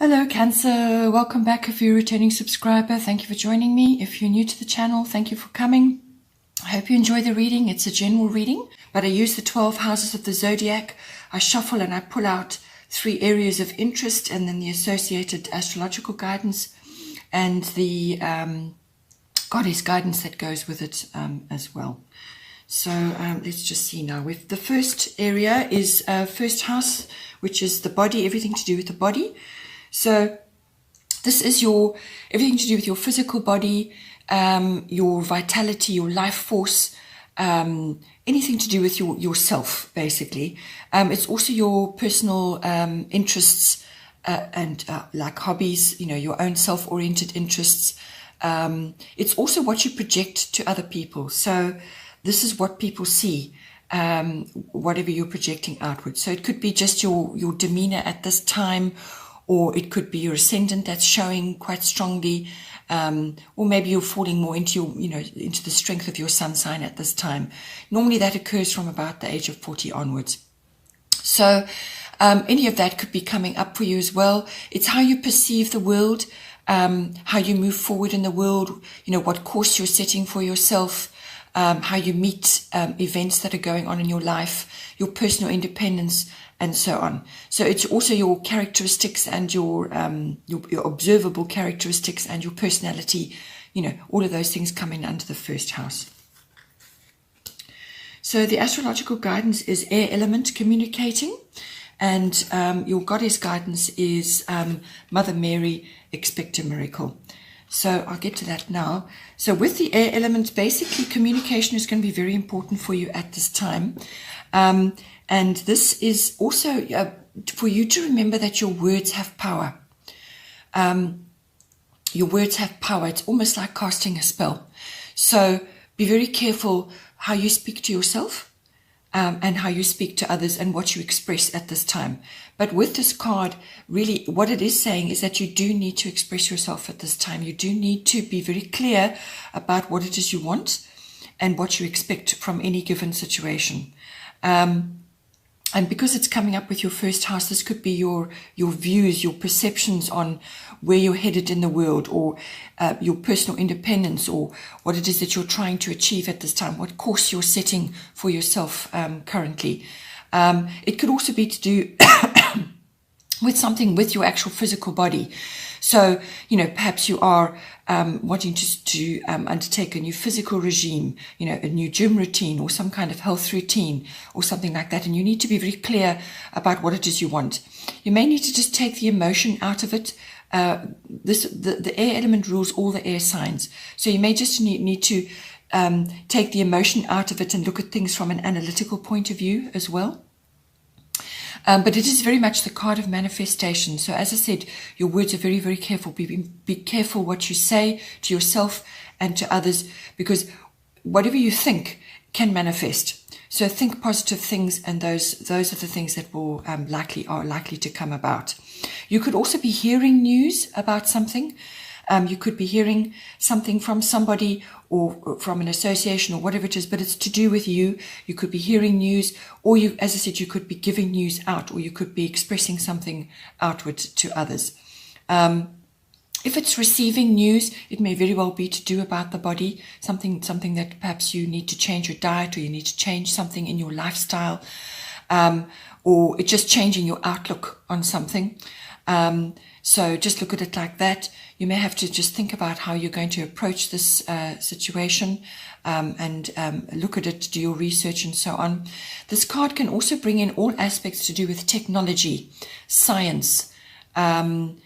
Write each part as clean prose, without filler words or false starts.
Hello Cancer, welcome back if you're a returning subscriber. Thank you for joining me. If you're new to the channel, thank you for coming. I hope you enjoy the reading. It's a general reading, but I use the 12 houses of the zodiac. I shuffle and I pull out 3 areas of interest and then the associated astrological guidance and the goddess guidance that goes with it as well. So let's just see now. The first area is first house, which is the body, everything to do with the body. So this is everything to do with your physical body, your vitality, your life force, anything to do with yourself, basically. It's also your personal interests and like hobbies, your own self-oriented interests. It's also what you project to other people. So this is what people see, whatever you're projecting outwards. So it could be just your demeanor at this time, or it could be your ascendant that's showing quite strongly, or maybe you're falling more into into the strength of your sun sign at this time. Normally that occurs from about the age of 40 onwards. So any of that could be coming up for you as well. It's how you perceive the world, how you move forward in the world, what course you're setting for yourself, how you meet events that are going on in your life, your personal independence, and so on. So it's also your characteristics and your observable characteristics and your personality, all of those things come in under the first house. So the astrological guidance is air element communicating, and your goddess guidance is Mother Mary, expect a miracle. So I'll get to that now. So with the air element, basically communication is going to be very important for you at this time. And this is also for you to remember that your words have power. Your words have power. It's almost like casting a spell. So be very careful how you speak to yourself and how you speak to others and what you express at this time. But with this card, really what it is saying is that you do need to express yourself at this time. You do need to be very clear about what it is you want and what you expect from any given situation. And because it's coming up with your first house, this could be your views, your perceptions on where you're headed in the world, or your personal independence, or what it is that you're trying to achieve at this time, what course you're setting for yourself currently. It could also be to do with something with your actual physical body. So, perhaps you are wanting to undertake a new physical regime, a new gym routine or some kind of health routine or something like that. And you need to be very clear about what it is you want. You may need to just take the emotion out of it. The air element rules all the air signs. So you may just need to take the emotion out of it and look at things from an analytical point of view as well. But it is very much the card of manifestation. So as I said, your words are very, very careful. Be careful what you say to yourself and to others, because whatever you think can manifest. So think positive things, and those are the things that will are likely to come about. You could also be hearing news about something. You could be hearing something from somebody or from an association or whatever it is, but it's to do with you. You could be hearing news, or as I said, you could be giving news out, or you could be expressing something outward to others. If it's receiving news, it may very well be to do about the body, something that perhaps you need to change your diet, or you need to change something in your lifestyle, or it's just changing your outlook on something. So just look at it like that. You may have to just think about how you're going to approach this situation and look at it, do your research and so on. This card can also bring in all aspects to do with technology, science, and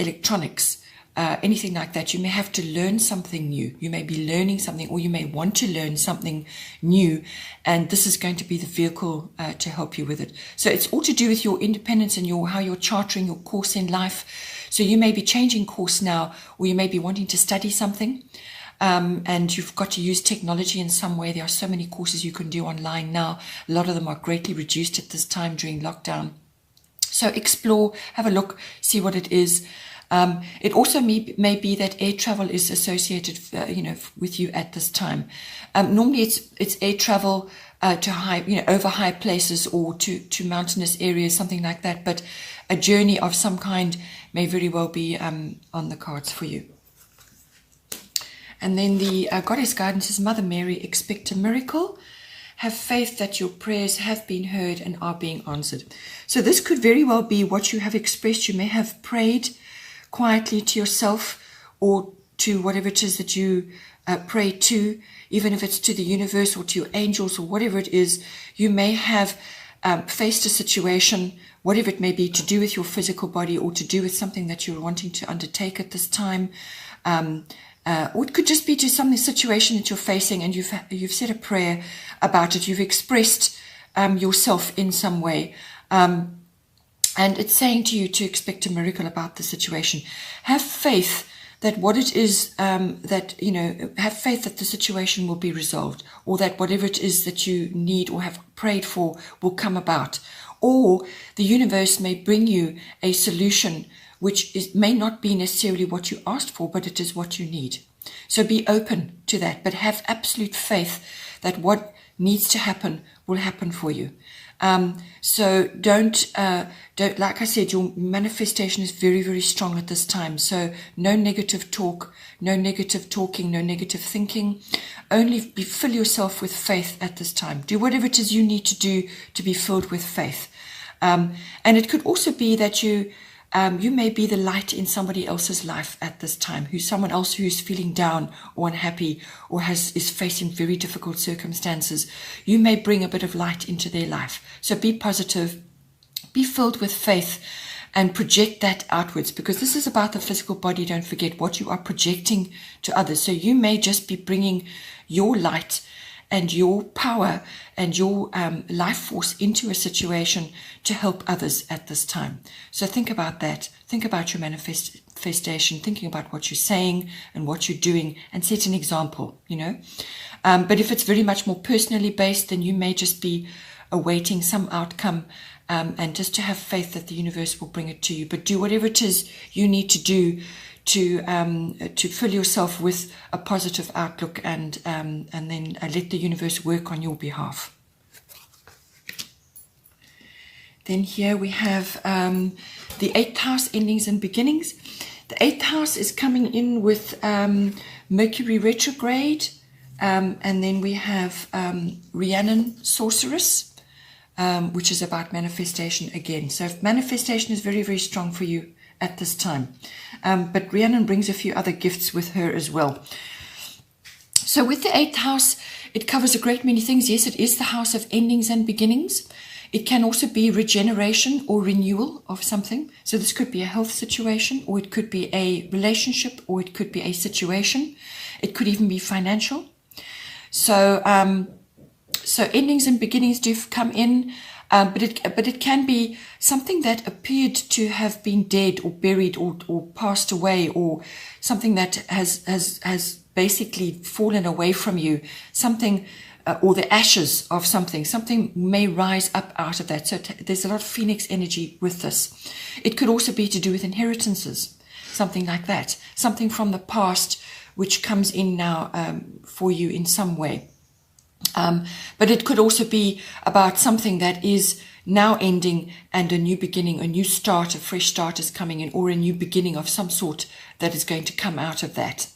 electronics. Anything like that. You may have to learn something new. You may be learning something, or you may want to learn something new, and this is going to be the vehicle to help you with it. So it's all to do with your independence and how you're chartering your course in life. So you may be changing course now, or you may be wanting to study something, and you've got to use technology in some way. There are so many courses you can do online now. A lot of them are greatly reduced at this time during lockdown. So explore, have a look, see what it is. It also may be that air travel is associated, with you at this time. Normally it's air travel to high, over high places or to mountainous areas, something like that. But a journey of some kind may very well be on the cards for you. And then the Goddess guidance is Mother Mary, expect a miracle. Have faith that your prayers have been heard and are being answered. So this could very well be what you have expressed. You may have prayed quietly to yourself or to whatever it is that you pray to, even if it's to the universe or to your angels or whatever it is. You may have faced a situation, whatever it may be, to do with your physical body or to do with something that you're wanting to undertake at this time. Or it could just be to some situation that you're facing and you've said a prayer about it. You've expressed yourself in some way. And it's saying to you to expect a miracle about the situation. Have faith that what it is have faith that the situation will be resolved, or that whatever it is that you need or have prayed for will come about. Or the universe may bring you a solution which may not be necessarily what you asked for, but it is what you need. So be open to that, but have absolute faith that what needs to happen will happen for you. So don't, like I said, your manifestation is very, very strong at this time. So no negative talk, no negative talking, no negative thinking. Only fill yourself with faith at this time. Do whatever it is you need to do to be filled with faith. And it could also be that you may be the light in somebody else's life at this time, someone else who's feeling down or unhappy or is facing very difficult circumstances. You may bring a bit of light into their life. So be positive, be filled with faith, and project that outwards, because this is about the physical body. Don't forget what you are projecting to others. So you may just be bringing your light and your power and your life force into a situation to help others at this time. So think about that. Think about your manifestation, thinking about what you're saying and what you're doing, and set an example, But if it's very much more personally based, then you may just be awaiting some outcome, and just to have faith that the universe will bring it to you. But do whatever it is you need to do to fill yourself with a positive outlook, and then let the universe work on your behalf. Then here we have the 8th house, endings and beginnings. The 8th house is coming in with Mercury retrograde, and then we have Rhiannon sorceress, which is about manifestation again. So manifestation is very, very strong for you at this time. But Rhiannon brings a few other gifts with her as well. So with the 8th house, it covers a great many things. Yes, it is the house of endings and beginnings. It can also be regeneration or renewal of something. So this could be a health situation, or it could be a relationship, or it could be a situation. It could even be financial. So endings and beginnings do come in. But it can be something that appeared to have been dead or buried or passed away, or something that has basically fallen away from you, something, or the ashes of something. Something may rise up out of that. So there's a lot of phoenix energy with this. It could also be to do with inheritances, something like that, something from the past which comes in now for you in some way. But it could also be about something that is now ending and a new beginning, a new start, a fresh start is coming in, or a new beginning of some sort that is going to come out of that.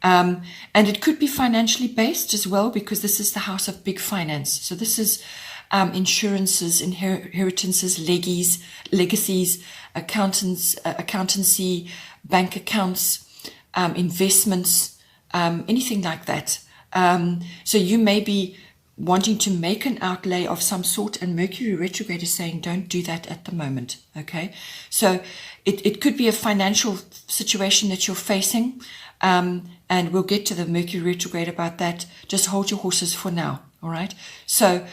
And it could be financially based as well, because this is the house of big finance. So this is insurances, inheritances, legacies, accountancy, bank accounts, investments, anything like that. So you may be wanting to make an outlay of some sort, and Mercury retrograde is saying don't do that at the moment. Okay, so it could be a financial situation that you're facing, and we'll get to the Mercury retrograde about that. Just hold your horses for now. All right, so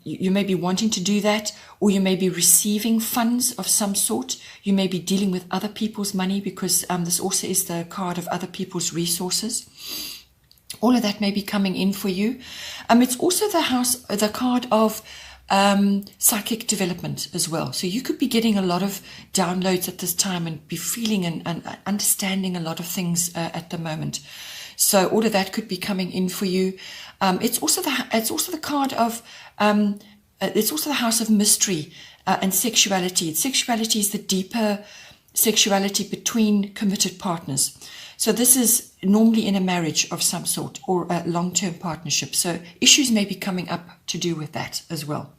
you may be wanting to do that, or you may be receiving funds of some sort. You may be dealing with other people's money, because this also is the card of other people's resources. All of that may be coming in for you. It's also the card of psychic development as well. So you could be getting a lot of downloads at this time and be feeling and understanding a lot of things at the moment. So all of that could be coming in for you. It's also the card of it's also the house of mystery and sexuality. Sexuality is the deeper sexuality between committed partners. So this is normally in a marriage of some sort or a long-term partnership. So issues may be coming up to do with that as well.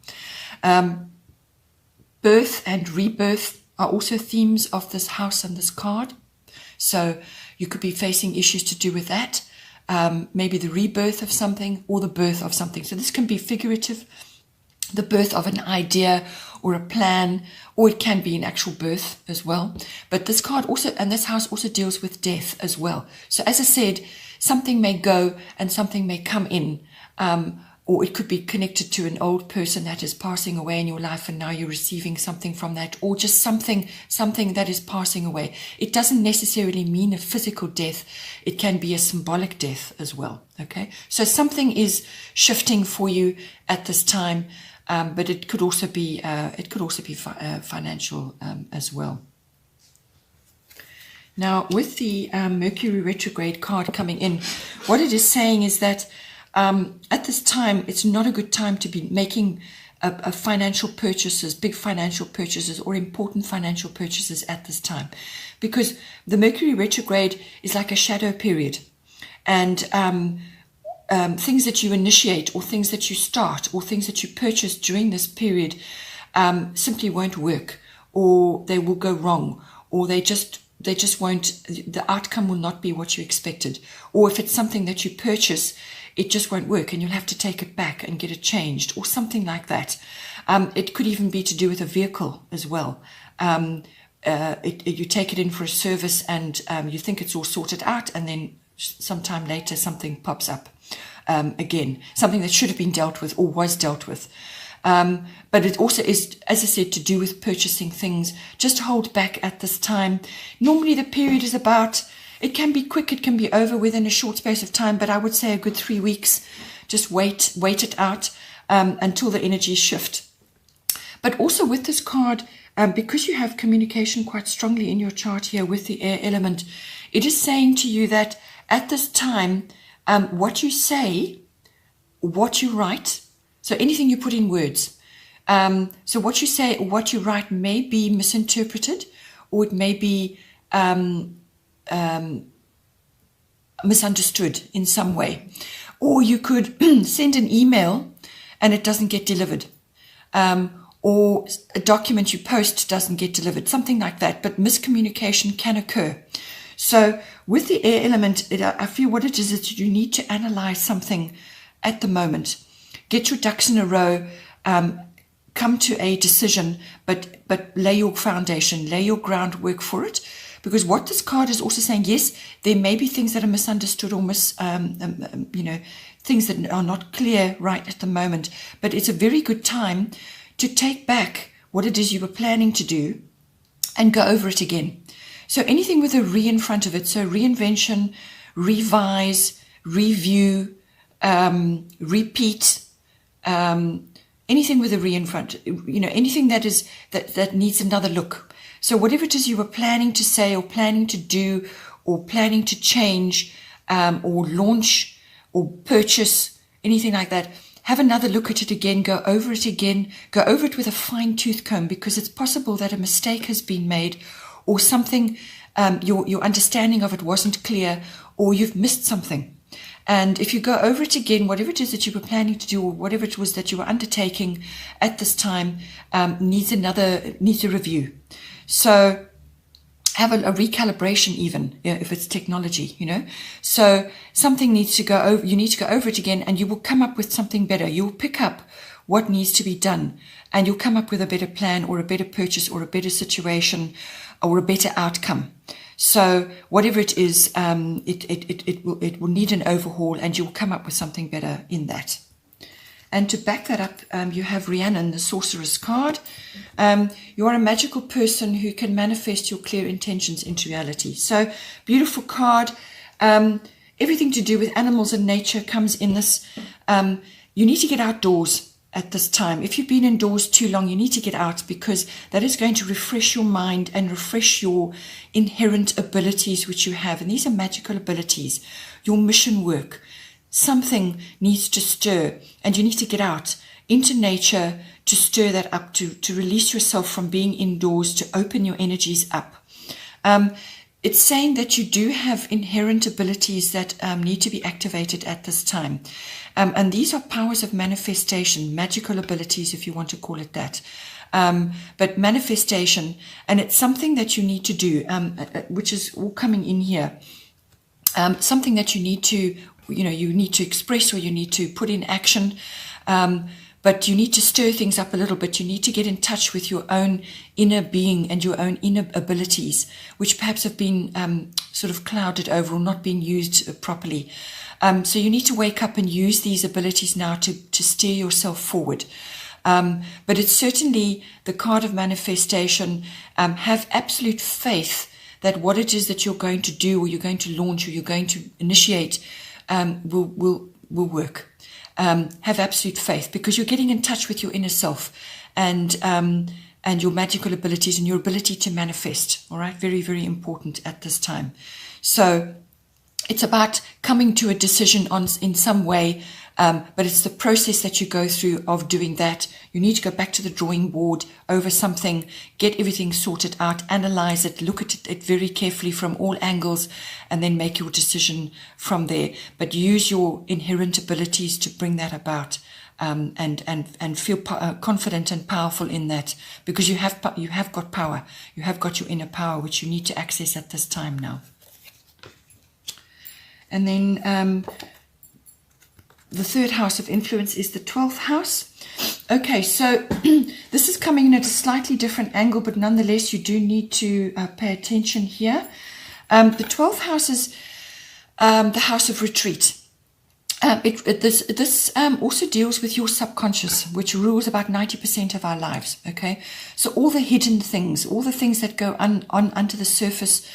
Birth and rebirth are also themes of this house and this card. So you could be facing issues to do with that. Maybe the rebirth of something or the birth of something. So this can be figurative, the birth of an idea or a plan, or it can be an actual birth as well. But this card also, and this house also deals with death as well. So as I said, something may go and something may come in, or it could be connected to an old person that is passing away in your life and now you're receiving something from that, or just something that is passing away. It doesn't necessarily mean a physical death. It can be a symbolic death as well. Okay, so something is shifting for you at this time, but it could also be financial as well. Now, with the Mercury retrograde card coming in, what it is saying is that at this time, it's not a good time to be making financial purchases, big financial purchases or important financial purchases at this time, because the Mercury retrograde is like a shadow period, and things that you initiate or things that you start or things that you purchase during this period simply won't work, or they will go wrong, or they just won't, the outcome will not be what you expected. Or if it's something that you purchase, it just won't work and you'll have to take it back and get it changed or something like that. It could even be to do with a vehicle as well. You take it in for a service and you think it's all sorted out, and then sometime later something pops up again, something that should have been dealt with or was dealt with. But it also is, as I said, to do with purchasing things. Just hold back at this time. Normally the period is about, it can be quick, it can be over within a short space of time, but I would say a good 3 weeks. Just wait it out until the energies shift. But also with this card, because you have communication quite strongly in your chart here with the air element, it is saying to you that at this time, what you say, what you write, so anything you put in words, so what you say, what you write may be misinterpreted, or it may be misunderstood in some way. Or you could send an email and it doesn't get delivered. Or a document you post doesn't get delivered, something like that. But miscommunication can occur. So with the air element, I feel what it is that you need to analyze something at the moment. Get your ducks in a row, come to a decision, but lay your foundation, lay your groundwork for it. Because what this card is also saying, yes, there may be things that are misunderstood or things that are not clear right at the moment, but it's a very good time to take back what it is you were planning to do and go over it again. So anything with a re in front of it, so reinvention, revise, review, repeat, anything with a re in front, anything that needs another look. So whatever it is you were planning to say or planning to do or planning to change or launch or purchase, anything like that, have another look at it again, go over it again, go over it with a fine-tooth comb, because it's possible that a mistake has been made or something, your understanding of it wasn't clear, or you've missed something. And if you go over it again, whatever it is that you were planning to do or whatever it was that you were undertaking at this time needs a review. So have a recalibration even, if it's technology, So something needs to go over, you need to go over it again, and you will come up with something better. You'll pick up what needs to be done, and you'll come up with a better plan or a better purchase or a better situation or a better outcome. So whatever it is, it will need an overhaul, and you'll come up with something better in that. And to back that up, you have Rhiannon, the Sorceress card. You are a magical person who can manifest your clear intentions into reality. So beautiful card. Everything to do with animals and nature comes in this. You need to get outdoors at this time. If you've been indoors too long, you need to get out, because that is going to refresh your mind and refresh your inherent abilities which you have. And these are magical abilities, your mission work. Something needs to stir, and you need to get out into nature, stir that up, to release yourself from being indoors, to open your energies up. It's saying that you do have inherent abilities that need to be activated at this time. And these are powers of manifestation, magical abilities, if you want to call it that. But manifestation, and it's something that you need to do, which is all coming in here. Something that you need to express, or you need to put in action. But you need to stir things up a little bit. You need to get in touch with your own inner being and your own inner abilities, which perhaps have been sort of clouded over or not being used properly. So you need to wake up and use these abilities now to steer yourself forward. But it's certainly the card of manifestation. Have absolute faith that what it is that you're going to do, or you're going to launch, or you're going to initiate will work. Have absolute faith, because you're getting in touch with your inner self and your magical abilities and your ability to manifest. All right, very, very important at this time. So it's about coming to a decision in some way, but it's the process that you go through of doing that. You need to go back to the drawing board over something, get everything sorted out, analyze it, look at it very carefully from all angles, and then make your decision from there. But use your inherent abilities to bring that about, and feel confident and powerful in that, because you have got power. You have got your inner power, which you need to access at this time now. And then the third house of influence is the 12th house. Okay, so this is coming in at a slightly different angle, but nonetheless, you do need to pay attention here. The 12th house is the house of retreat. This also deals with your subconscious, which rules about 90% of our lives. Okay, so all the hidden things, all the things that go under the surface,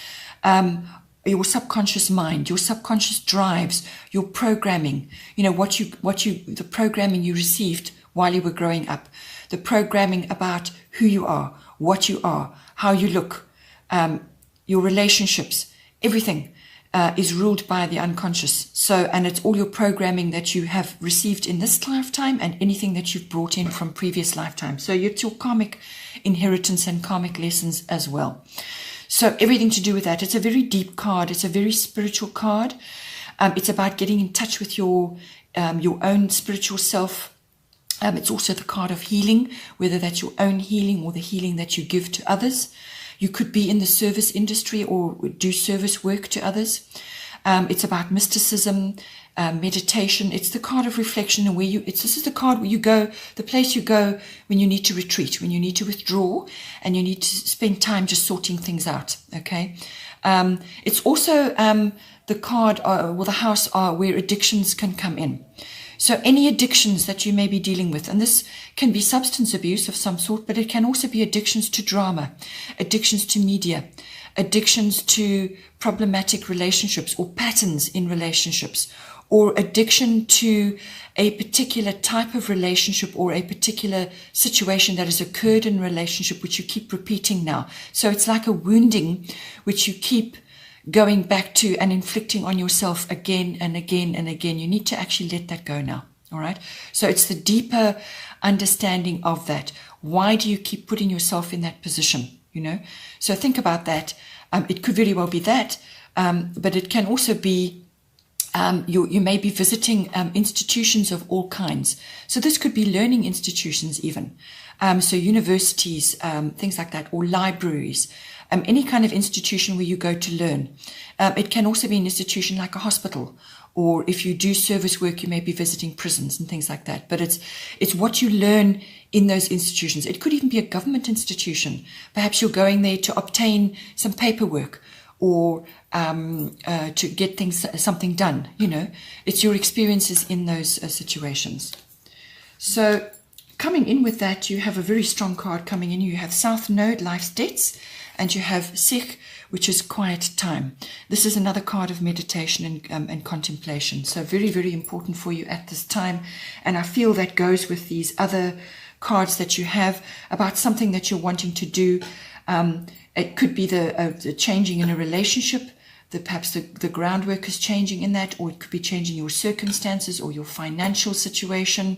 your subconscious mind, your subconscious drives, your programming, the programming you received while you were growing up, the programming about who you are, what you are, how you look, your relationships, everything is ruled by the unconscious. So, and it's all your programming that you have received in this lifetime and anything that you've brought in from previous lifetimes. So it's your karmic inheritance and karmic lessons as well. So everything to do with that. It's a very deep card. It's a very spiritual card. It's about getting in touch with your own spiritual self. It's also the card of healing, whether that's your own healing or the healing that you give to others. You could be in the service industry or do service work to others. It's about mysticism, meditation. It's the card of reflection, and this is the card where you go, the place you go when you need to retreat, when you need to withdraw, and you need to spend time just sorting things out. Okay. It's also the card or the house where addictions can come in. So any addictions that you may be dealing with, and this can be substance abuse of some sort, but it can also be addictions to drama, addictions to media, addictions to problematic relationships or patterns in relationships, or addiction to a particular type of relationship or a particular situation that has occurred in a relationship which you keep repeating now. So it's like a wounding which you keep going back to and inflicting on yourself again and again and again. You need to actually let that go now. All right. So it's the deeper understanding of that. Why do you keep putting yourself in that position? So think about that. It could very well be that, but it can also be you may be visiting institutions of all kinds. So this could be learning institutions even. So universities, things like that, or libraries, any kind of institution where you go to learn. It can also be an institution like a hospital, or if you do service work, you may be visiting prisons and things like that. But it's what you learn in those institutions. It could even be a government institution. Perhaps you're going there to obtain some paperwork or to get something done. It's your experiences in those situations. So coming in with that, you have a very strong card coming in. You have South Node, Life's Debts, and you have Sikh, which is quiet time. This is another card of meditation and contemplation. So very, very important for you at this time. And I feel that goes with these other cards that you have about something that you're wanting to do. It could be the changing in a relationship, perhaps the groundwork is changing in that, or it could be changing your circumstances or your financial situation.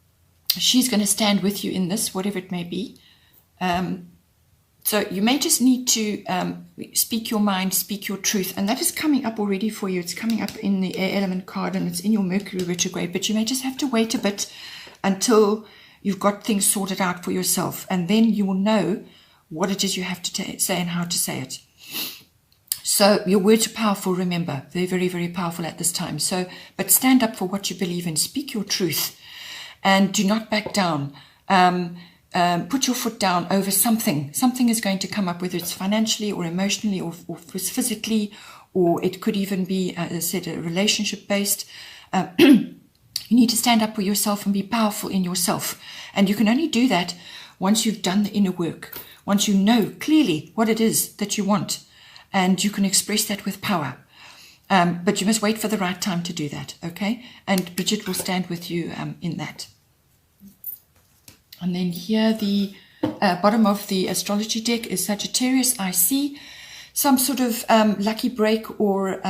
she's going to stand with you in this, whatever it may be. So you may just need to speak your mind, speak your truth. And that is coming up already for you. It's coming up in the air element card, and it's in your Mercury retrograde. But you may just have to wait a bit until you've got things sorted out for yourself. And then you will know what it is you have to say and how to say it. So your words are powerful, remember. They're very, very powerful at this time. So, but stand up for what you believe in. Speak your truth. And do not back down. Put your foot down over something. Something is going to come up, whether it's financially or emotionally or physically, or it could even be, as I said, a relationship-based. You need to stand up for yourself and be powerful in yourself. And you can only do that once you've done the inner work, once you know clearly what it is that you want, and you can express that with power. But you must wait for the right time to do that, okay? And Bridget will stand with you in that. And then here, the bottom of the astrology deck is Sagittarius. I see some sort of lucky break or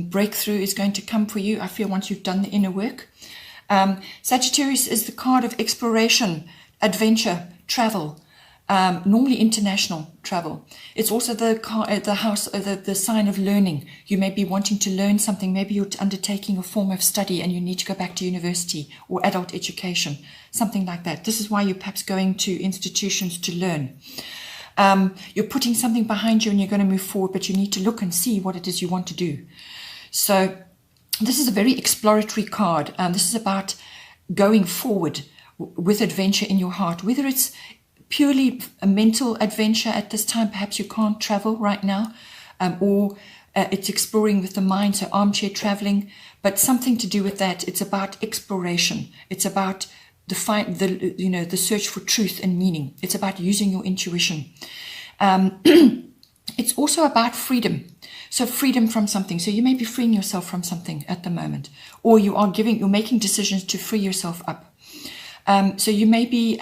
breakthrough is going to come for you, I feel, once you've done the inner work. Sagittarius is the card of exploration, adventure, travel, normally international travel. It's also the sign of learning. You may be wanting to learn something. Maybe you're undertaking a form of study and you need to go back to university or adult education, something like that. This is why you're perhaps going to institutions to learn. You're putting something behind you and you're going to move forward, but you need to look and see what it is you want to do. So this is a very exploratory card. This is about going forward with adventure in your heart, whether it's purely a mental adventure at this time. Perhaps you can't travel right now, or it's exploring with the mind, so armchair traveling, but something to do with that. It's about exploration. It's about the search for truth and meaning. It's about using your intuition. It's also about freedom. So freedom from something. So you may be freeing yourself from something at the moment, or you're making decisions to free yourself up. So you may be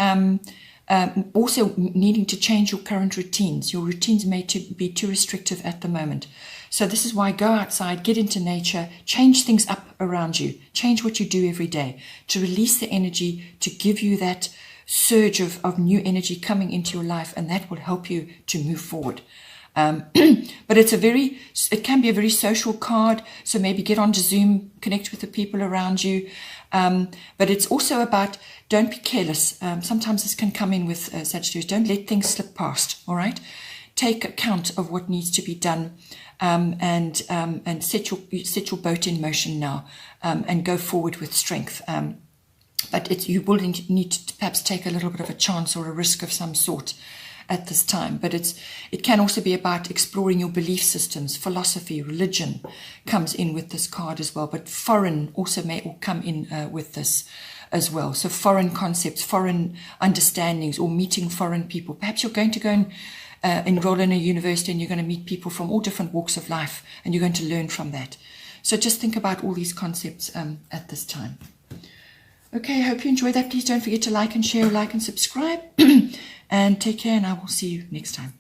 also needing to change your current routines. Your routines may be too restrictive at the moment. So this is why go outside, get into nature, change things up around you, change what you do every day to release the energy, to give you that surge of new energy coming into your life, and that will help you to move forward. But it can be a very social card. So maybe get onto Zoom, connect with the people around you. But it's also about, don't be careless. Sometimes this can come in with Sagittarius. Don't let things slip past. All right. Take account of what needs to be done, and set your boat in motion now, and go forward with strength. But you will need to perhaps take a little bit of a chance or a risk of some sort at this time. But it can also be about exploring your belief systems. Philosophy, religion comes in with this card as well, but foreign also may come in with this as well. So foreign concepts, foreign understandings, or meeting foreign people. Perhaps you're going to go and enroll in a university, and you're going to meet people from all different walks of life, and you're going to learn from that. So just think about all these concepts at this time. Okay, I hope you enjoyed that. Please don't forget to like and share, like and subscribe. And take care, and I will see you next time.